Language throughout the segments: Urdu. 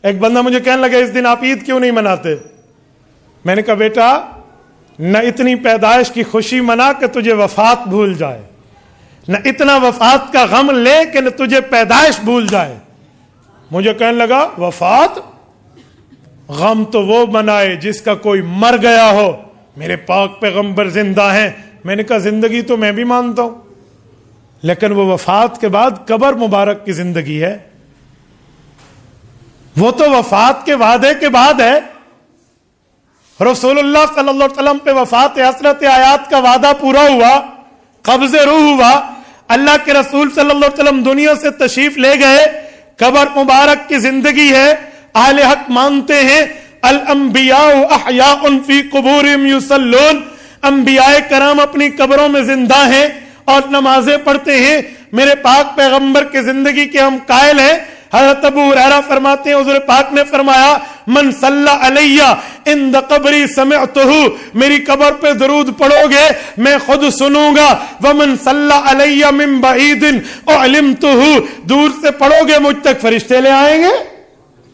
ایک بندہ مجھے کہنے لگا اس دن آپ عید کیوں نہیں مناتے؟ میں نے کہا بیٹا نہ اتنی پیدائش کی خوشی منا کہ تجھے وفات بھول جائے، نہ اتنا وفات کا غم لے کہ نہ تجھے پیدائش بھول جائے۔ مجھے کہنے لگا وفات، غم تو وہ منائے جس کا کوئی مر گیا ہو، میرے پاک پیغمبر زندہ ہیں۔ میں نے کہا زندگی تو میں بھی مانتا ہوں، لیکن وہ وفات کے بعد قبر مبارک کی زندگی ہے، وہ تو وفات کے وعدے کے بعد ہے۔ رسول اللہ صلی اللہ علیہ وسلم پہ وفات حسرت آیات کا وعدہ پورا ہوا، قبض روح ہوا، اللہ کے رسول صلی اللہ علیہ وسلم دنیا سے تشریف لے گئے، قبر مبارک کی زندگی ہے۔ اہل حق مانتے ہیں الانبیاء احیاء فی قبورہم یصلون، انبیاء کرام اپنی قبروں میں زندہ ہیں اور نمازیں پڑھتے ہیں۔ میرے پاک پیغمبر کی زندگی کے ہم قائل ہیں۔ حضرت ابو ہریرہ فرماتے ہیں حضور پاک نے فرمایا من صلی علی عند قبری سمعتہ، میری قبر پہ درود پڑھو گے میں خود سنوں گا، ومن صلی علی من بعید اعلمتہ، دور سے پڑھو گے مجھ تک فرشتے لے آئیں گے۔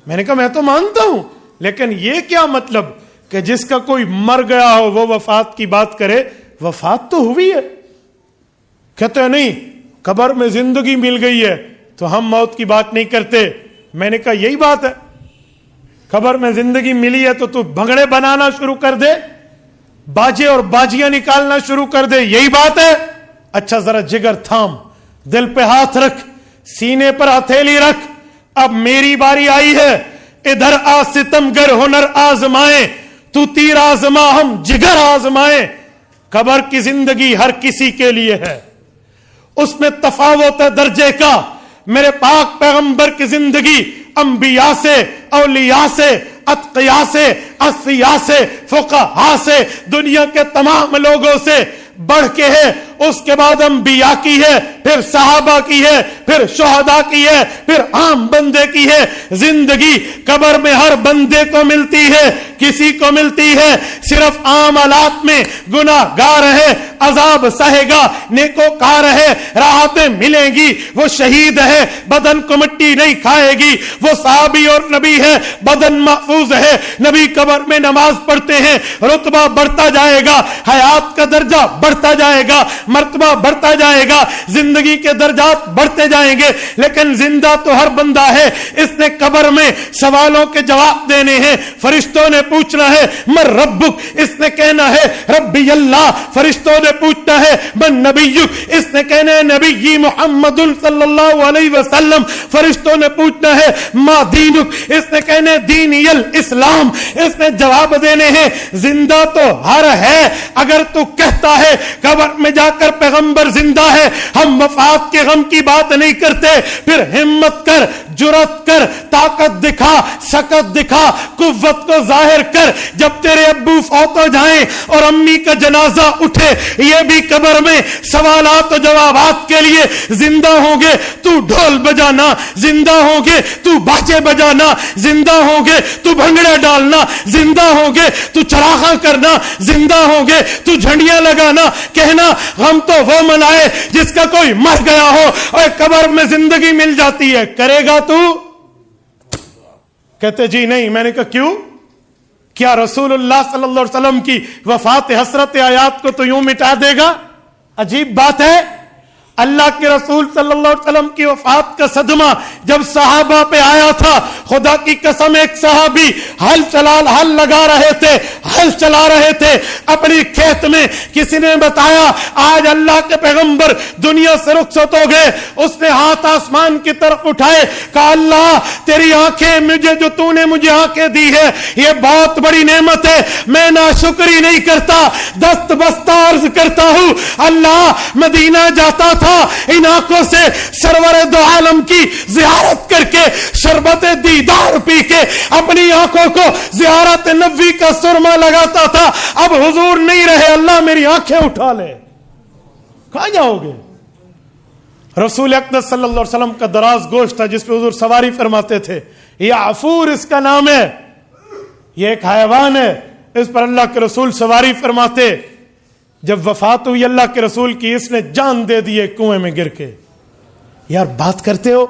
میں نے کہا میں تو مانتا ہوں، لیکن یہ کیا مطلب کہ جس کا کوئی مر گیا ہو وہ وفات کی بات کرے؟ وفات تو ہوئی ہے۔ کہتے ہیں نہیں قبر میں زندگی مل گئی ہے تو ہم موت کی بات نہیں کرتے۔ میں نے کہا یہی بات ہے، قبر میں زندگی ملی ہے تو بھنگڑے بنانا شروع کر دے، باجے اور باجیاں نکالنا شروع کر دے، یہی بات ہے؟ اچھا ذرا جگر تھام، دل پہ ہاتھ رکھ، سینے پر ہتھیلی رکھ، اب میری باری آئی ہے، ادھر آ ستمگر ہنر آزمائیں، تو تیر آزما ہم جگر آزمائیں۔ قبر کی زندگی ہر کسی کے لیے ہے، اس میں تفاوت ہے درجے کا۔ میرے پاک پیغمبر کی زندگی انبیاء سے، اولیاء سے، اتقیاء سے، اصفیاء سے، فقہاء سے، دنیا کے تمام لوگوں سے بڑھ کے ہے۔ اس کے بعد انبیاء کی ہے، پھر صحابہ کی ہے، پھر شہداء کی ہے، پھر عام بندے کی ہے۔ زندگی قبر میں ہر بندے کو ملتی ہے، کسی کو ملتی ہے صرف عام حالات میں گناہ گار ہے، عذاب سہے گا، نیکوکار ہے، راحتیں ملیں گی، وہ شہید ہے، بدن کو مٹی نہیں کھائے گی، وہ صحابی اور نبی ہے، بدن محفوظ ہے، نبی قبر میں نماز پڑھتے ہیں، رتبہ بڑھتا جائے گا، حیات کا درجہ بڑھتا جائے گا، مرتبہ بڑھتا جائے گا، زندگی کے درجات بڑھتے جائیں گے۔ لیکن زندہ تو ہر بندہ ہے، اس نے قبر میں سوالوں کے جواب دینے ہیں، فرشتوں نے پوچھنا ہے من ربک، اس نے کہنا ہے ربی اللہ، فرشتوں نے پوچھنا ہے من نبیک، اس نے کہنا ہے نبی محمد صلی اللہ علیہ وسلم، فرشتوں نے پوچھنا ہے ما دینک، اس نے کہنا ہے دینی الاسلام، اس نے جواب دینے ہیں۔ زندہ تو ہر ہے، اگر تو کہتا ہے قبر میں جا کر پیغمبر زندہ ہے، ہم وفات کے غم کی بات نہیں کرتے، پھر ہمت کر، جرات کر، طاقت دکھا، سکت دکھا، قوت کو ظاہر کر۔ جب تیرے ابو فوت ہو جائیں اور امی کا جنازہ اٹھے، یہ بھی قبر میں سوالات و جوابات کے لیے زندہ ہوں گے۔ تو ڈھول بجانا، زندہ ہوں گے، تو باجے بجانا، زندہ ہوں گے، تو بھنگڑے ڈالنا، زندہ ہوں گے، تو چراغاں کرنا، زندہ ہوں گے، تو جھنڈیاں لگانا، کہنا غم تو وہ منائے جس کا کوئی مر گیا ہو، اور قبر میں زندگی مل جاتی ہے، کرے گا تو؟ کہتے جی نہیں۔ میں نے کہا کیوں؟ کیا رسول اللہ صلی اللہ علیہ وسلم کی وفات حسرت آیات کو تو یوں مٹا دے گا؟ عجیب بات ہے۔ اللہ کے رسول صلی اللہ علیہ وسلم کی وفات کا صدمہ جب صحابہ پہ آیا تھا، خدا کی قسم ایک صحابی ہل لگا رہے تھے، ہل چلا رہے تھے اپنی کھیت میں، کسی نے بتایا آج اللہ کے پیغمبر دنیا سے رخصت ہو گئے۔ اس نے ہاتھ آسمان کی طرف اٹھائے، کہا اللہ تیری آنکھیں، مجھے جو تو نے مجھے آنکھیں دی ہے یہ بہت بڑی نعمت ہے، میں ناشکری نہیں کرتا، دست بستہ عرض کرتا ہوں اللہ مدینہ جاتا تھا، ان آنکھوں سے سرور دو عالم کی زیارت کر کے، شربت دیدار پی کے اپنی آنکھوں کو زیارت نبوی کا سرما لگاتا تھا۔ اب حضور نہیں رہے، اللہ میری آنکھیں اٹھا لے، کہاں جاؤ گے؟ رسول اقدس صلی اللہ علیہ وسلم کا دراز گوشت تھا جس پہ حضور سواری فرماتے تھے، یہ عفور اس کا نام ہے، یہ ایک حیوان ہے، اس پر اللہ کے رسول سواری فرماتے۔ جب وفات ہوئی اللہ کے رسول کی، اس نے جان دے دی کنویں میں گر کے۔ یار بات کرتے ہو،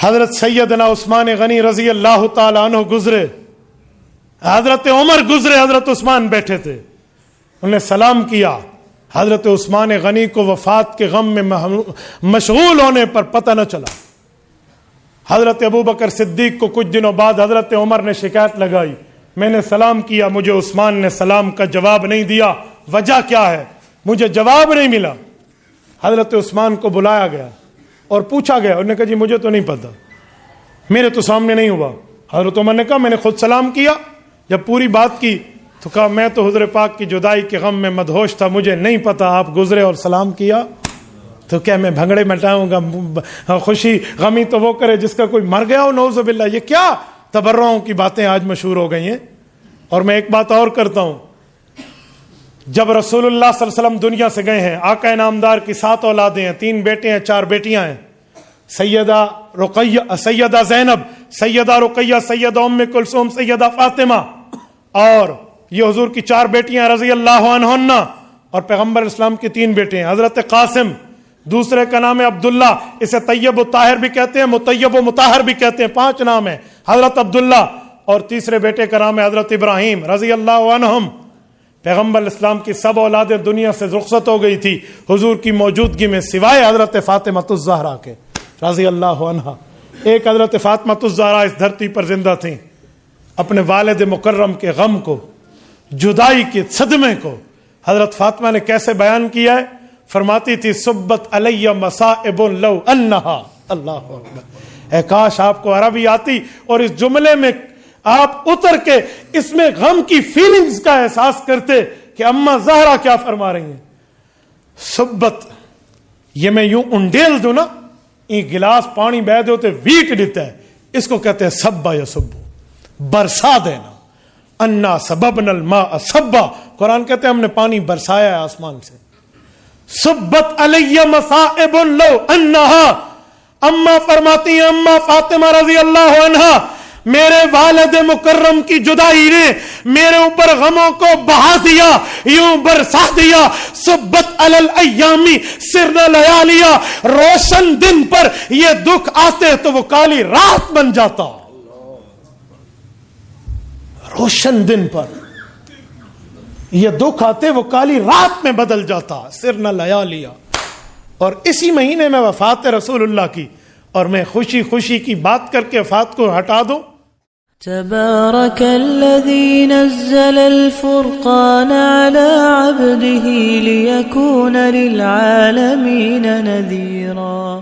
حضرت سیدنا عثمان غنی رضی اللہ تعالی عنہ گزرے, حضرت عمر گزرے, حضرت عثمان بیٹھے تھے, انہوں نے سلام کیا. حضرت عثمان غنی کو وفات کے غم میں مشغول ہونے پر پتہ نہ چلا. حضرت ابوبکر صدیق کو کچھ دنوں بعد حضرت عمر نے شکایت لگائی, میں نے سلام کیا, مجھے عثمان نے سلام کا جواب نہیں دیا, وجہ کیا ہے, مجھے جواب نہیں ملا. حضرت عثمان کو بلایا گیا اور پوچھا گیا, انہوں نے کہا جی مجھے تو نہیں پتا, میرے تو سامنے نہیں ہوا. حضرت عمر نے کہا میں نے خود سلام کیا. جب پوری بات کی تو کہا میں تو حضور پاک کی جدائی کے غم میں مدہوش تھا, مجھے نہیں پتا آپ گزرے اور سلام کیا. تو کیا میں بھنگڑے مٹاؤں گا؟ خوشی غمی تو وہ کرے جس کا کوئی مر گیا ہو, نعوذ باللہ. یہ کیا تبرعوں کی باتیں آج مشہور ہو گئی ہیں. اور میں ایک بات اور کرتا ہوں, جب رسول اللہ صلی اللہ علیہ وسلم دنیا سے گئے ہیں, آقا انعامدار کی 7 اولادیں ہیں, 3 بیٹے ہیں, 4 بیٹیاں ہیں. سیدہ رقیہ, سیدہ زینب, سیدہ رقیہ, سیدہ ام کلثوم, سیدہ فاطمہ, اور یہ حضور کی 4 بیٹیاں رضی اللہ عنہن, اور پیغمبر اسلام کی 3 بیٹے ہیں. حضرت قاسم, دوسرے کا نام ہے عبداللہ, اسے طیب و طاہر بھی کہتے ہیں, مطیب و مطہر بھی کہتے ہیں, 5 نام ہیں. حضرت عبداللہ, اور تیسرے بیٹے کا نام ہے حضرت ابراہیم رضی اللہ عنہم. پیغمبر اسلام کی سب اولادیں دنیا سے رخصت ہو گئی تھی حضور کی موجودگی میں, سوائے حضرت فاطمہ الزہرا کے رضی اللہ عنہا. ایک حضرت فاطمہ الزہرا اس دھرتی پر زندہ تھیں. اپنے والد مکرم کے غم کو, جدائی کے صدمے کو حضرت فاطمہ نے کیسے بیان کیا ہے؟ فرماتی تھی صبت علی مصائب لو انہا, اللہ اکبر, اے کاش آپ کو عربی آتی اور اس جملے میں آپ اتر کے اس میں غم کی فیلنگز کا احساس کرتے کہ اماں زہرا کیا فرما رہی ہیں. صبت, یہ میں یوں انڈیل دوں نا, یہ گلاس پانی بہ دے ہوتے ویٹ دیتا ہے, اس کو کہتے ہیں سبا یا سبو, برسا دینا. انا سببنا الماء سبا, قرآن کہتے ہیں ہم نے پانی برسایا ہے آسمان سے. صبت علی مصائب لو انہا, اما فرماتی ہیں اما فاطمہ رضی اللہ عنہا, میرے والد مکرم کی جدائی نے میرے اوپر غموں کو بہا دیا, یوں برسا دیا. صبت علی الایامی سرنا لیالیا, روشن دن پر یہ دکھ آتے تو وہ کالی رات بن جاتا. روشن دن پر یہ دکھ آتے وہ کالی رات میں بدل جاتا. سرنا لیالیا. اور اسی مہینے میں وفات رسول اللہ کی, اور میں خوشی خوشی کی بات کر کے وفات کو ہٹا دوں. تبارك الذي نزل الفرقان على عبده ليكون للعالمين نذيرا.